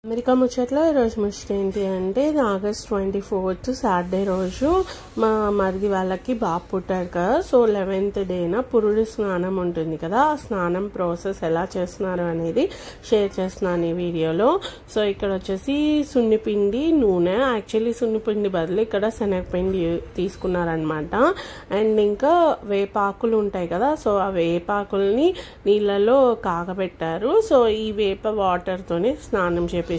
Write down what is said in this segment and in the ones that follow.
America ముచ్చట్లో ఈరోజు ముచ్చట ఏంటి అంటే ఇది ఆగస్ట్ 24 సాటర్డే రోజు మా మరిది వాళ్ళకి బాబు పుట్టాడు కదా. సో 11th డేన పురుడు స్నానం ఉంటుంది కదా. ఆ స్నానం ప్రాసెస్ ఎలా చేస్తున్నారు అనేది షేర్ చేస్తున్నాను ఈ వీడియోలో. సో ఇక్కడ వచ్చేసి సున్నిపిండి నూనె, యాక్చువల్లీ సున్నిపిండి బదులు ఇక్కడ శనగపిండి తీసుకున్నారనమాట. అండ్ ఇంకా వేపాకులు ఉంటాయి కదా, సో ఆ వేపాకుల్ని నీళ్ళలో కాగబెట్టారు. సో ఈ వేప వాటర్తోనే స్నానం చేపిస్తారు.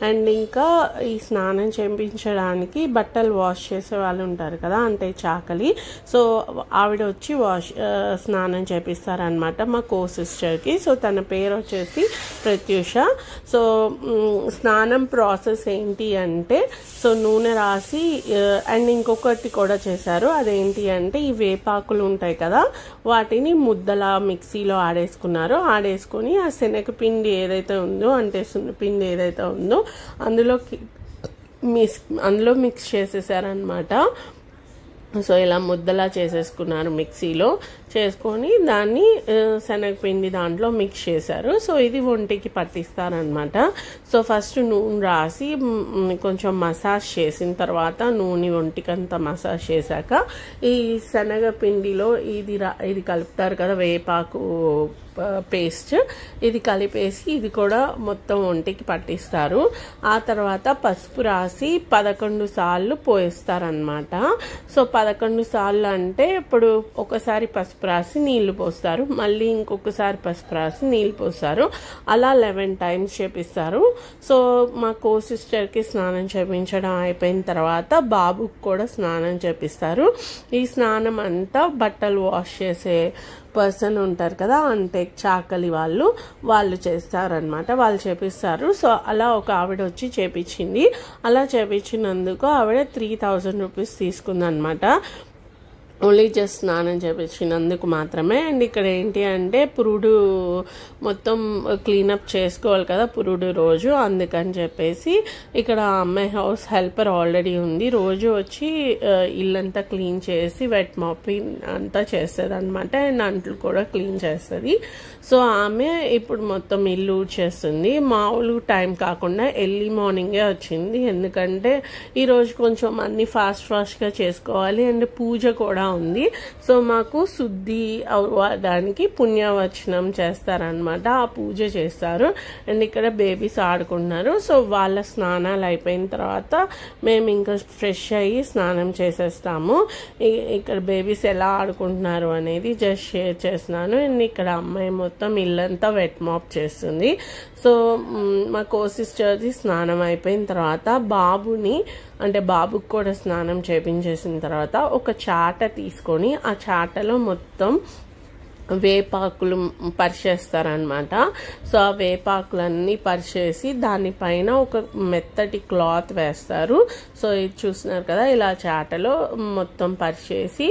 అండ్ ఇంకా ఈ స్నానం చేయించడానికి బట్టలు వాష్ చేసే వాళ్ళు ఉంటారు కదా, అంటే చాకలి. సో ఆవిడ వచ్చి స్నానం చేపిస్తారనమాట మా కో సిస్టర్కి. సో తన పేరు వచ్చేసి ప్రత్యూష. సో స్నానం ప్రాసెస్ ఏంటి అంటే, సో నూనె రాసి అండ్ ఇంకొకటి కూడా చేశారు. అదేంటి అంటే ఈ వేపాకులు ఉంటాయి కదా, వాటిని ముద్దలా మిక్సీలో ఆడేసుకొని ఆ శనగపిండి ఏదైతే ఉందో, అంటే సున్నపిండి ఏదైతే ఉందో అందులో మిక్స్ చేసేసారనమాట. సో ఇలా ముద్దలా చేసేసుకున్నారు, మిక్సీలో చేసుకొని దాన్ని శనగపిండి దాంట్లో మిక్స్ చేశారు. సో ఇది ఒంటికి పట్టిస్తారనమాట. సో ఫస్ట్ నూనె రాసి కొంచెం మసాజ్ చేసిన తర్వాత, నూనె ఒంటికంతా మసాజ్ చేశాక ఈ శనగపిండిలో ఇది కలుపుతారు కదా, వేపాకు పేస్ట్, ఇది కలిపేసి ఇది కూడా మొత్తం ఒంటికి పట్టిస్తారు. ఆ తర్వాత పసుపు రాసి 11 సార్లు పోయిస్తారనమాట. సో 11 సార్లు అంటే ఇప్పుడు ఒకసారి పసుపు రాసి నీళ్లు పోస్తారు, మళ్ళీ ఇంకొకసారి పసుపు రాసి నీళ్లు పోస్తారు, అలా 11 టైమ్స్ చేపిస్తారు. సో మా కో సిస్టర్కి స్నానం చేపించడం అయిపోయిన తర్వాత బాబుకి కూడా స్నానం చేపిస్తారు. ఈ స్నానం అంతా బట్టలు వాష్ చేసే పర్సన్ ఉంటారు కదా, అంటే చాకలి వాళ్ళు చేస్తారనమాట, వాళ్ళు చేపిస్తారు. సో అలా ఒక ఆవిడ వచ్చి చేపించింది. అలా చేపించినందుకు ఆవిడ 3000 రూపీస్ తీసుకుందనమాట, ఓన్లీ జస్ట్ స్నానం చేపించినందుకు మాత్రమే. అండ్ ఇక్కడ ఏంటి అంటే పురుడు మొత్తం క్లీనప్ చేసుకోవాలి కదా పురుడు రోజు, అందుకని చెప్పేసి ఇక్కడ అమ్మాయి హౌస్ హెల్పర్ ఆల్రెడీ ఉంది, రోజు వచ్చి ఇల్లంతా క్లీన్ చేసి వెట్ మాపింగ్ అంతా చేస్తుంది అనమాట. అండ్ అంట్లు కూడా క్లీన్ చేస్తుంది. సో ఆమె ఇప్పుడు మొత్తం ఇల్లు చేస్తుంది. మామూలు టైం కాకుండా ఎర్లీ మార్నింగే వచ్చింది, ఎందుకంటే ఈరోజు కొంచెం అన్ని ఫాస్ట్గా చేసుకోవాలి. అండ్ పూజ కూడా ఉంది. సో మాకు శుద్ధి అవ్వడానికి పుణ్యవచనం చేస్తారనమాట, ఆ పూజ చేస్తారు. అండ్ ఇక్కడ బేబీస్ ఆడుకుంటున్నారు. సో వాళ్ళ స్నానాలు అయిపోయిన తర్వాత మేము ఇంకా ఫ్రెష్ అయ్యి స్నానం చేసేస్తాము. ఇక్కడ బేబీస్ ఎలా ఆడుకుంటున్నారు అనేది జస్ట్ షేర్ చేస్తున్నాను. అండ్ ఇక్కడ అమ్మాయి మొత్తం ఇల్లంతా వెట్ మాప్ చేస్తుంది. సో మా కో సిస్టర్ది స్నానం అయిపోయిన తర్వాత బాబుకి కూడా స్నానం చేపించేసిన తర్వాత ఒక చాట తీసుకొని ఆ చాటలో మొత్తం వేపాకులు పరిచేస్తారనమాట. సో ఆ వేపాకులన్నీ పరిచేసి దానిపైన ఒక మెత్తటి క్లాత్ వేస్తారు. సో ఇది చూస్తున్నారు కదా, ఇలా చాటలో మొత్తం పరిచేసి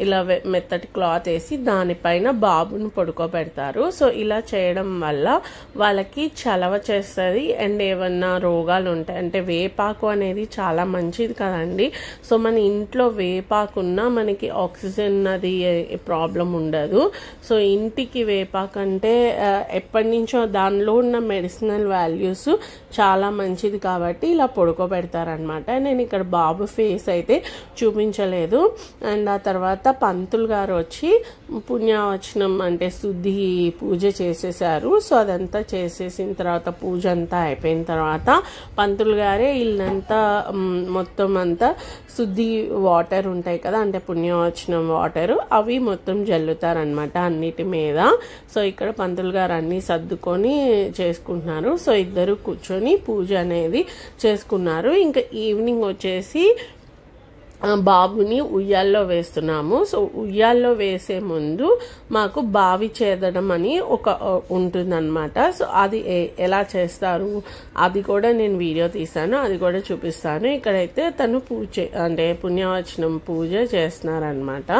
ఇలా మెత్తటి క్లాత్ వేసి దానిపైన బాబుని పడుకోబెడతారు. సో ఇలా చేయడం వల్ల వాళ్ళకి చలవ చేస్తుంది. అండ్ ఏమన్నా రోగాలు ఉంటాయి అంటే, వేపాకు అనేది చాలా మంచిది కదండి. సో మన ఇంట్లో వేపాకు ఉన్నా మనకి ఆక్సిజన్ అది ప్రాబ్లం ఉండదు. సో ఇంటికి వేపాకు అంటే ఎప్పటి నుంచో దానిలో ఉన్న మెడిసినల్ వాల్యూస్ చాలా మంచిది కాబట్టి ఇలా పడుకోబెడతారనమాట. నేను ఇక్కడ బాబు ఫేస్ అయితే చూపించలేదు. అండ్ ఆ తర్వాత పంతులు గారు వచ్చి పుణ్యవచనం అంటే శుద్ధి పూజ చేసేసారు. సో అదంతా చేసేసిన తర్వాత, పూజ అంతా అయిపోయిన తర్వాత పంతులు గారే ఇల్లంతా మొత్తం అంతా శుద్ధి వాటర్ ఉంటాయి కదా, అంటే పుణ్యవచనం వాటర్, అవి మొత్తం జల్లుతారనమాట అన్నిటి మీద. సో ఇక్కడ పంతులు గారు అన్ని సర్దుకొని చేసుకుంటున్నారు. సో ఇద్దరు కూర్చొని పూజ అనేది చేసుకున్నారు. ఇంకా ఈవినింగ్ వచ్చేసి బాబుని ఉయ్యాల్లో వేస్తున్నాము. సో ఉయ్యాల్లో వేసే ముందు మాకు బావి చేదడం అని ఒక ఉంటుందన్నమాట. సో అది ఎలా చేస్తారు అది కూడా నేను వీడియో తీసాను, అది కూడా చూపిస్తాను. ఇక్కడైతే తను అంటే పుణ్యవచనం పూజ చేస్తున్నారనమాట.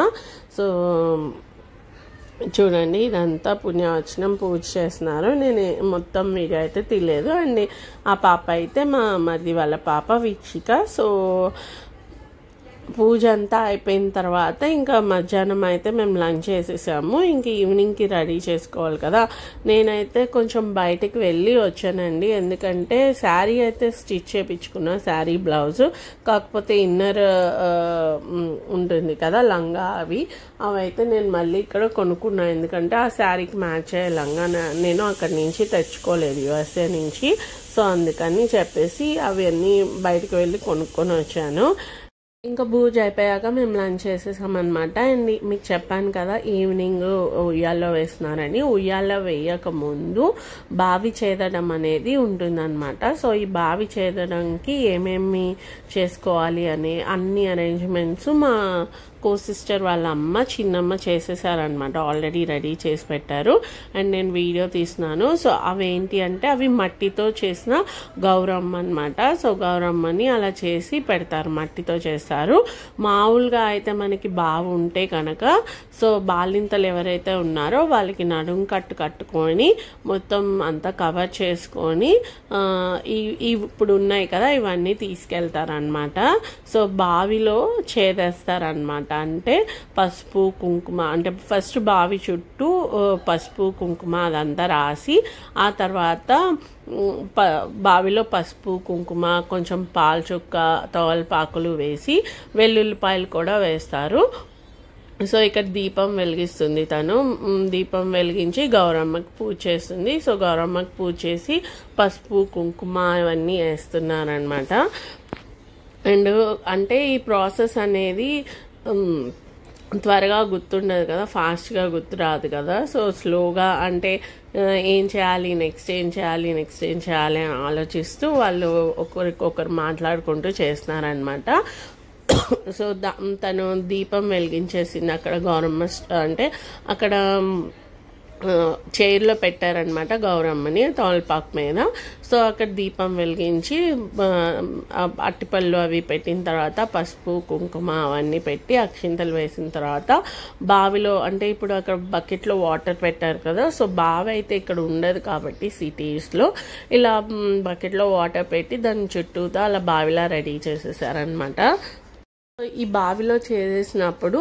సో చూడండి, ఇదంతా పుణ్యవచనం పూజ చేస్తున్నారు. నేను మొత్తం వీడియో అయితే తీయలేదు. అండ్ ఆ పాప అయితే మా మరిది వాళ్ళ పాప వీక్షిక. సో పూజ అంతా అయిపోయిన తర్వాత ఇంకా మధ్యాహ్నం అయితే మేము లంచ్ చేసేసాము. ఇంక ఈవినింగ్కి రెడీ చేసుకోవాలి కదా. నేనైతే కొంచెం బయటికి వెళ్ళి వచ్చానండి, ఎందుకంటే శారీ అయితే స్టిచ్ చేయించుకున్నా, శారీ బ్లౌజ్. కాకపోతే ఇన్నర్ ఉంటుంది కదా లంగా, అవైతే నేను మళ్ళీ ఇక్కడ కొనుక్కున్నాను, ఎందుకంటే ఆ శారీకి మ్యాచ్ అయ్యే లంగా నేను అక్కడి నుంచి తెచ్చుకోలేదు, యుఎస్ఏ నుంచి. సో అందుకని చెప్పేసి అవన్నీ బయటకు వెళ్ళి కొనుక్కొని వచ్చాను. ఇంకా పూజ అయిపోయాక మేము లంచ్ చేసేసామన్నమాట. అండ్ మీకు చెప్పాను కదా ఈవినింగ్ ఉయ్యాల్లో వేస్తున్నారని. ఉయ్యాల్లో వేయక ముందు బావి చేదడం అనేది ఉంటుందన్నమాట. సో ఈ బావి చేదడానికి ఏమేమి చేసుకోవాలి అనే అన్ని అరేంజ్మెంట్స్ మా సిస్టర్ వాళ్ళ అమ్మ చిన్నమ్మ చేసేసారనమాట, ఆల్రెడీ రెడీ చేసి పెట్టారు. అండ్ నేను వీడియో తీస్తున్నాను. సో అవేంటి అంటే అవి మట్టితో చేసిన గౌరమ్మ అనమాట. సో గౌరమ్మని అలా చేసి పెడతారు, మట్టితో చేస్తారు. మామూలుగా అయితే మనకి బావి ఉంటే కనుక సో బాలింతలు ఎవరైతే ఉన్నారో వాళ్ళకి నడుం కట్టుకొని మొత్తం అంతా కవర్ చేసుకొని ఇప్పుడు ఉన్నాయి కదా ఇవన్నీ తీసుకెళ్తారనమాట. సో బావిలో చేదేస్తారనమాట. అంటే పసుపు కుంకుమ, అంటే ఫస్ట్ బావి చుట్టూ పసుపు కుంకుమ అదంతా రాసి ఆ తర్వాత బావిలో పసుపు కుంకుమ కొంచెం పాల చుక్క తవలపాకులు వేసి వెల్లుల్లిపాయలు కూడా వేస్తారు. సో ఇక్కడ దీపం వెలిగిస్తుంది తను, దీపం వెలిగించి గౌరమ్మకి పూజ చేస్తుంది. సో గౌరమ్మకి పూజ చేసి పసుపు కుంకుమ ఇవన్నీ వేస్తున్నారనమాట. అండ్ అంటే ఈ ప్రాసెస్ అనేది త్వరగా గుర్తుండదు కదా, ఫాస్ట్గా గుర్తు రాదు కదా. సో స్లోగా అంటే ఏం చేయాలి నెక్స్ట్ అని ఆలోచిస్తూ వాళ్ళు ఒకరికొకరు మాట్లాడుకుంటూ చేస్తున్నారనమాట. సో తను దీపం వెలిగించేసింది అక్కడ గౌరమ్మ, అంటే అక్కడ చైర్లో పెట్టారనమాట గౌరమ్మని తోలపాకు మీద. సో అక్కడ దీపం వెలిగించి అట్టిపళ్ళు అవి పెట్టిన తర్వాత పసుపు కుంకుమ అవన్నీ పెట్టి అక్షింతలు వేసిన తర్వాత బావిలో, అంటే ఇప్పుడు అక్కడ బకెట్లో వాటర్ పెట్టారు కదా. సో బావి అయితే ఇక్కడ ఉండదు కాబట్టి సిటీస్లో ఇలా బకెట్లో వాటర్ పెట్టి దాని చుట్టూతో అలా బావిలా రెడీ చేసేసారనమాట. ఈ బావిలో చేసేసినప్పుడు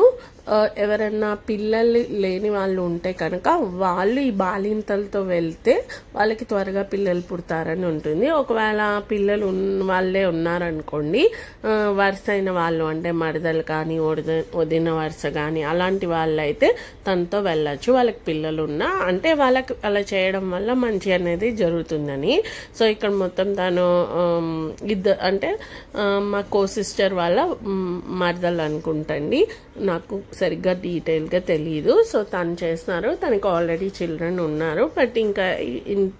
ఎవరన్నా పిల్లలు లేని వాళ్ళు ఉంటే కనుక వాళ్ళు ఈ బాలింతలతో వెళ్తే వాళ్ళకి త్వరగా పిల్లలు పుడతారని ఉంటుంది. ఒకవేళ పిల్లలు వాళ్ళే ఉన్నారనుకోండి, వరుస అయిన వాళ్ళు అంటే మరదలు కానీ వదిన వరుస కానీ అలాంటి వాళ్ళు అయితే తనతో వెళ్ళచ్చు, వాళ్ళకి పిల్లలు ఉన్నా. అంటే వాళ్ళకి అలా చేయడం వల్ల మంచి అనేది జరుగుతుందని. సో ఇక్కడ మొత్తం తను అంటే మా సిస్టర్ వాళ్ళ మరదలు అనుకుంటండి, నాకు సరిగ్గా డీటెయిల్గా తెలియదు. సో తను చేస్తున్నారు, తనకి ఆల్రెడీ చిల్డ్రన్ ఉన్నారు. బట్ ఇంకా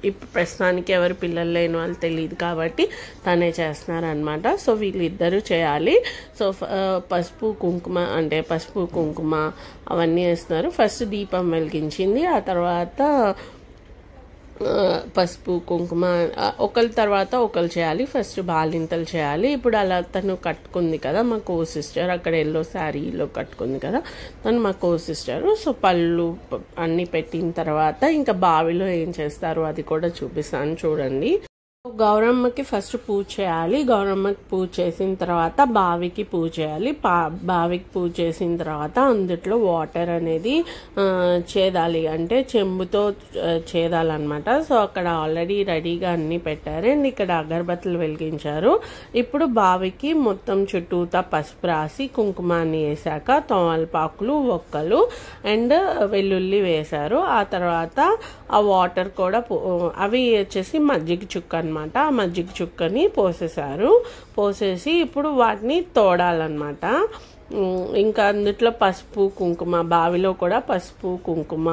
ఇప్పుడు ప్రస్తుతానికి ఎవరు పిల్లలు లేని వాళ్ళు తెలియదు కాబట్టి తనే చేస్తున్నారు అనమాట. సో వీళ్ళిద్దరూ చేయాలి. సో పసుపు కుంకుమ అవన్నీ వేస్తున్నారు. ఫస్ట్ దీపం వెలిగించింది, ఆ తర్వాత పసుపు కుంకుమ ఒకరి తర్వాత ఒకరు చేయాలి. ఫస్ట్ బాలింతలు చేయాలి. ఇప్పుడు అలా తను కట్టుకుంది కదా మా సిస్టర్, అక్కడ ఎల్లో శారీలో కట్టుకుంది కదా తను మా సిస్టరు. సో పళ్ళు అన్నీ పెట్టిన తర్వాత ఇంకా బావిలో ఏం చేస్తారు అది కూడా చూపిస్తాను చూడండి. గౌరమ్మకి ఫస్ట్ పూజ చేయాలి. గౌరమ్మకి పూజ చేసిన తర్వాత బావికి పూజ చేయాలి. బావికి పూజ చేసిన తర్వాత అందుట్లో వాటర్ అనేది చేదాలి, అంటే చెంబుతో చేదాలన్నమాట. సో అక్కడ ఆల్రెడీ రెడీగా అన్ని పెట్టారు. అండ్ ఇక్కడ అగరబత్తులు వెలిగించారు. ఇప్పుడు బావికి మొత్తం చుట్టూతా పసుపు రాసి కుంకుమాన్ని వేసాక తోమలపాకులు ఒక్కలు అండ్ వెల్లుల్లి వేశారు. ఆ తర్వాత ఆ వాటర్ కూడా అవి వచ్చేసి మజ్జిగ చుక్క అనమాట. ఆ మజ్జిగ చుక్కని పోసేసి ఇప్పుడు వాటిని తోడాలన్నమాట. ఇంకా అందుట్లో పసుపు కుంకుమ, బావిలో కూడా పసుపు కుంకుమ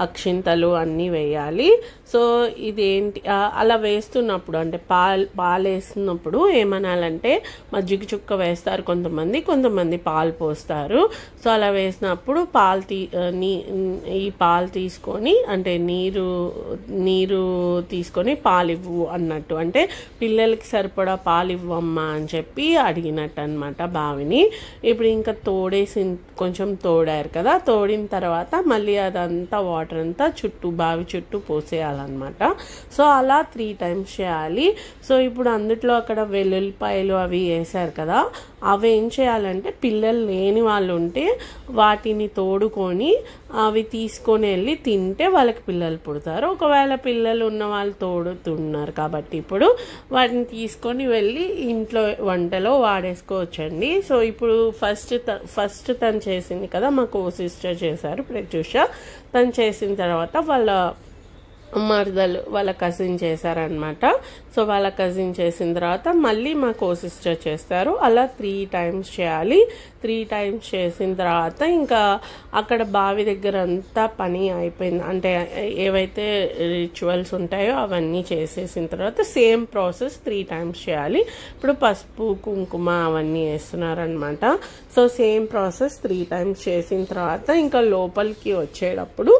అక్షింతలు అన్నీ వేయాలి. సో ఇదేంటి అలా వేస్తున్నప్పుడు అంటే పాలు వేస్తున్నప్పుడు ఏమనాలంటే మజ్జిగ చుక్క వేస్తారు కొంతమంది పాలు పోస్తారు. సో అలా వేసినప్పుడు ఈ పాలు తీసుకొని అంటే నీరు తీసుకొని పాలు ఇవ్వు అన్నట్టు, అంటే పిల్లలకి సరిపడా పాలు ఇవ్వమ్మా అని చెప్పి అడిగినట్టు అనమాట బావిని. ఇప్పుడు ఇంకా కొంచెం తోడారు కదా, తోడిన తర్వాత మళ్ళీ అదంతా వాటర్ అంతా బావి చుట్టూ పోసేయాలి చేయాలన్నమాట. సో అలా 3 టైమ్స్ చేయాలి. సో ఇప్పుడు అందుట్లో అక్కడ వెల్లుల్లిపాయలు అవి వేసారు కదా, అవి ఏం చేయాలంటే పిల్లలు లేని వాళ్ళు ఉంటే వాటిని తోడుకొని అవి తీసుకొని వెళ్ళి తింటే వాళ్ళకి పిల్లలు పుడతారు. ఒకవేళ పిల్లలు ఉన్న వాళ్ళు తోడుతున్నారు కాబట్టి ఇప్పుడు వాటిని తీసుకొని వెళ్ళి ఇంట్లో వంటలో వాడేసుకోవచ్చండి. సో ఇప్పుడు ఫస్ట్ తను చేసింది కదా, మా కో సిస్టర్ చేశారు ప్రత్యూష. తను చేసిన తర్వాత వాళ్ళ మరదలు వాళ్ళ కజిన్ చేశారనమాట. సో వాళ్ళ కజిన్ చేసిన తర్వాత మళ్ళీ మా కో సిస్టర్ చేస్తారు. అలా 3 టైమ్స్ చేయాలి. 3 టైమ్స్ చేసిన తర్వాత ఇంకా అక్కడ బావి దగ్గర అంతా పని అయిపోయింది. అంటే ఏవైతే రిచువల్స్ ఉంటాయో అవన్నీ చేసేసిన తర్వాత సేమ్ ప్రాసెస్ 3 టైమ్స్ చేయాలి. ఇప్పుడు పసుపు కుంకుమ అవన్నీ వేస్తున్నారనమాట. సో సేమ్ ప్రాసెస్ 3 టైమ్స్ చేసిన తర్వాత ఇంకా లోపలికి వచ్చేటప్పుడు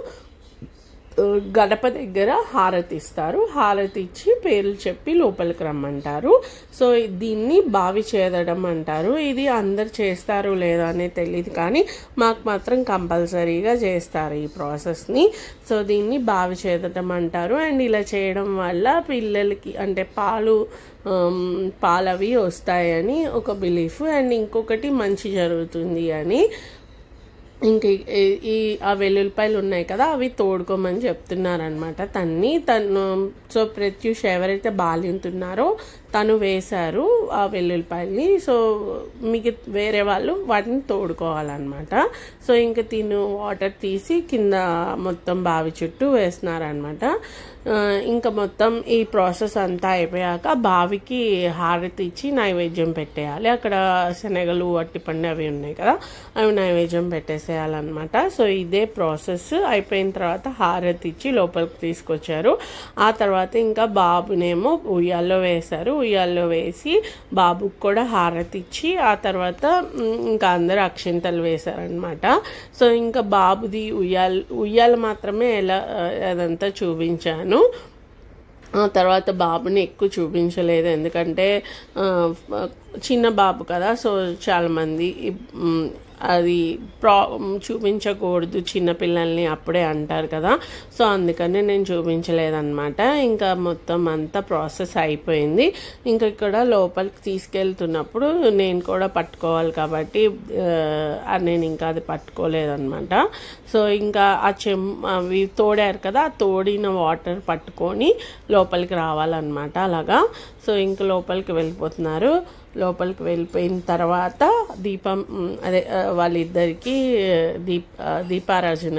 గడప దగ్గర హారతి ఇస్తారు. హారతి ఇచ్చి పేర్లు చెప్పి లోపలికి రమ్మంటారు. సో దీన్ని బావి చేదడం అంటారు. ఇది అందరు చేస్తారు లేదో అనేది తెలియదు, కానీ మాకు మాత్రం కంపల్సరీగా చేస్తారు ఈ ప్రాసెస్ని. సో దీన్ని బావి చేదడం అంటారు. అండ్ ఇలా చేయడం వల్ల పిల్లలకి అంటే పాలవి వస్తాయని ఒక బిలీఫ్. అండ్ ఇంకొకటి మంచి జరుగుతుంది అని. ఇంక ఆ వెల్లుల్లిపాయలు ఉన్నాయి కదా, అవి తోడుకోమని చెప్తున్నారనమాట తను. సో ప్రత్యూష్ ఎవరైతే బాలింతున్నారో తను వేశారు ఆ వెల్లుల్లిపాయల్ని. సో మీకు వేరే వాళ్ళు వాటిని తోడుకోవాలన్నమాట. సో ఇంక తిను వాటర్ తీసి కింద మొత్తం బావి చుట్టూ వేస్తున్నారనమాట. ఇంకా మొత్తం ఈ ప్రాసెస్ అంతా అయిపోయాక బావికి హారతి ఇచ్చి నైవేద్యం పెట్టేయాలి. అక్కడ శనగలు అట్టిపండు అవి ఉన్నాయి కదా, అవి నైవేద్యం పెట్టేసేయాలన్నమాట. సో ఇదే ప్రాసెస్ అయిపోయిన తర్వాత హారతి ఇచ్చి లోపలికి తీసుకొచ్చారు. ఆ తర్వాత ఇంకా బాబునేమో ఉయ్యాల్లో వేశారు. ఉయ్యాల్లో వేసి బాబుకి కూడా హారతి ఇచ్చి ఆ తర్వాత ఇంకా అందరు అక్షింతలు వేశారనమాట. సో ఇంకా బాబుది ఉయ్యాల మాత్రమే అదంతా చూపించాను. ఆ తర్వాత బాబుని ఎక్కువ చూపించలేదు, ఎందుకంటే చిన్న బాబు కదా. సో చాలామంది అది చూపించకూడదు చిన్నపిల్లల్ని అప్పుడే అంటారు కదా. సో అందుకనే నేను చూపించలేదన్నమాట. ఇంకా మొత్తం అంతా ప్రాసెస్ అయిపోయింది. ఇంకా ఇక్కడ లోపలికి తీసుకెళ్తున్నప్పుడు నేను కూడా పట్టుకోవాలి కాబట్టి నేను ఇంకా అది పట్టుకోలేదన్నమాట. సో ఇంకా అవి తోడారు కదా, ఆ తోడిన వాటర్ పట్టుకొని లోపలికి రావాలన్నమాట అలాగా. సో ఇంకా లోపలికి వెళ్ళిపోతున్నారు. లోపలికి వెళ్ళిపోయిన తర్వాత దీపం వాళ్ళిద్దరికి దీపారాజన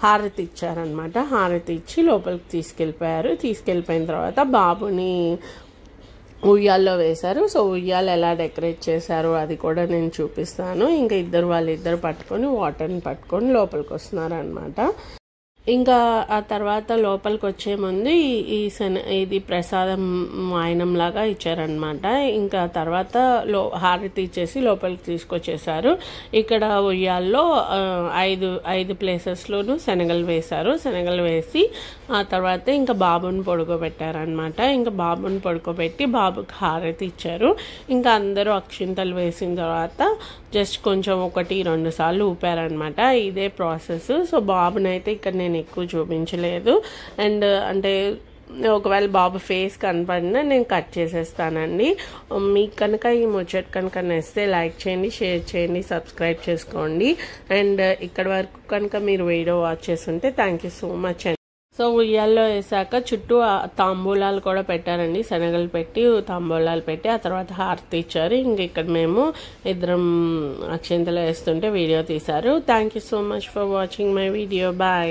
హారతి ఇచ్చారనమాట. హారతి ఇచ్చి లోపలికి తీసుకెళ్ళిపోయారు. తీసుకెళ్ళిపోయిన తర్వాత బాబుని ఉయ్యాల్లో వేశారు. సో ఉయ్యాలు ఎలా డెకరేట్ చేశారు అది కూడా నేను చూపిస్తాను. ఇంకా వాళ్ళిద్దరు పట్టుకొని వాటర్ని పట్టుకొని లోపలికి వస్తున్నారు అనమాట. ఇంకా ఆ తర్వాత లోపలికి వచ్చే ముందు ఇది ప్రసాదం వాయనం లాగా ఇచ్చారనమాట. ఇంకా తర్వాత హారతి ఇచ్చేసి లోపలికి తీసుకొచ్చేసారు. ఇక్కడ ఉయ్యాల్లో 5 ప్లేసెస్లోనూ శనగలు వేశారు. శనగలు వేసి ఆ తర్వాత ఇంకా బాబుని పడుకోబెట్టారనమాట. ఇంకా బాబుని పడుకోబెట్టి బాబుకి హారతి ఇచ్చారు. ఇంకా అందరూ అక్షింతలు వేసిన తర్వాత జస్ట్ కొంచెం 1-2 సార్లు ఊపారనమాట. ఇదే ప్రాసెస్. సో బాబునైతే ఇక్కడ నేను ఎక్కువ చూపించలేదు. అండ్ అంటే ఒకవేళ బాబు ఫేస్ కనపడినా నేను కట్ చేసేస్తానండి. మీకు కనుక ఈ ముచ్చట కనుక నచ్చితే లైక్ చేయండి, షేర్ చేయండి, సబ్స్క్రైబ్ చేసుకోండి. అండ్ ఇక్కడ వరకు కనుక మీరు వీడియో వాచ్ చేస్తుంటే థ్యాంక్ యూ సో మచ్ అండి. సో ఉయ్యాల్లో వేసాక చుట్టూ తాంబూలాలు కూడా పెట్టారండి. శనగలు పెట్టి తాంబూలాలు పెట్టి ఆ తర్వాత హారతి ఇచ్చారు. ఇంక ఇక్కడ మేము ఇద్దరం అక్షింతలు వేస్తుంటే వీడియో తీశారు. Thank you so much for watching my video. Bye.